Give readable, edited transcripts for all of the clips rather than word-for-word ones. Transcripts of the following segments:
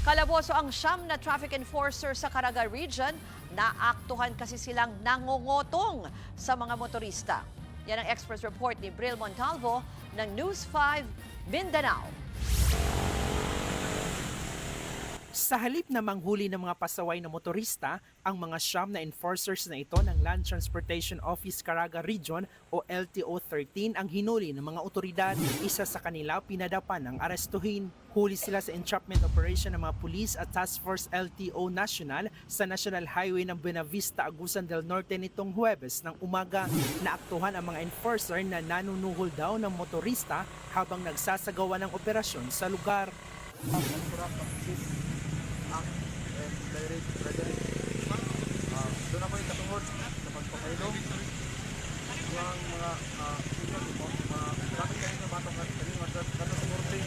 Kalaboso ang siyam na traffic enforcer sa Caraga Region. Naaktuhan kasi silang nangungotong sa mga motorista. Yan ang express report ni Bril Montalvo ng News 5 Mindanao. Sa halip na manghuli ng mga pasaway na motorista, ang mga siyam na enforcers na ito ng Land Transportation Office Caraga Region o LTO-13 ang hinuli ng mga otoridad. Isa sa kanila pinadapan ng arestuhin. Huli sila sa entrapment operation ng mga pulis at Task Force LTO National sa National Highway ng Buenavista, Agusan del Norte nitong Huwebes ng umaga. Naaktuhan ang mga enforcer na nanunuhol daw ng motorista habang nagsasagawa ng operasyon sa lugar. Doon ako ikatungod sa pagpapainom yung mga dapat kayo na batang katasumurte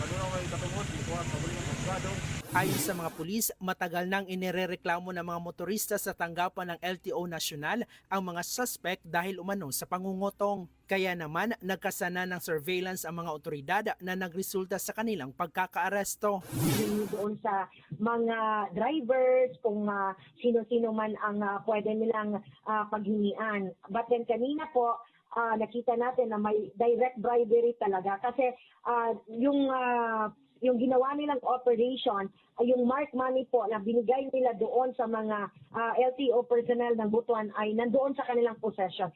doon ako ikatungod ikuha sa huling mga abogado. Ayon sa mga pulis, matagal nang inirereklamo ng mga motorista sa tanggapan ng LTO National ang mga suspect dahil umano sa pangungotong. Kaya naman nagkasana ng surveillance ang mga otoridad na nagresulta sa kanilang pagkakaaresto. Doon sa mga drivers, kung sino-sino man ang pwede nilang paghingian. But then kanina po, nakita natin na may direct bribery talaga kasi yung ginawa nilang operation, yung mark money po na binigay nila doon sa mga LTO personnel ng Butuan ay nandoon sa kanilang possession.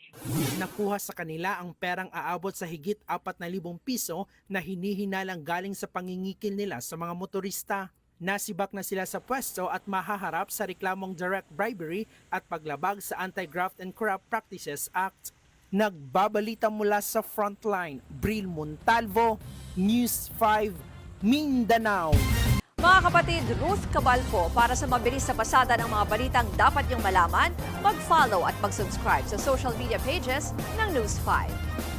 Nakuha sa kanila ang perang aabot sa higit 4,000 piso na hinihinalang galing sa pangingikil nila sa mga motorista. Nasibak na sila sa pwesto at mahaharap sa reklamong direct bribery at paglabag sa Anti-Graft and Corrupt Practices Act. Nagbabalita mula sa Frontline, Bril Montalvo, News 5, Mindanao. Mga kapatid, Ruth Cabalco, para sa mabilis na pasada ng mga balitang dapat niyong malaman, mag-follow at mag-subscribe sa social media pages ng News 5.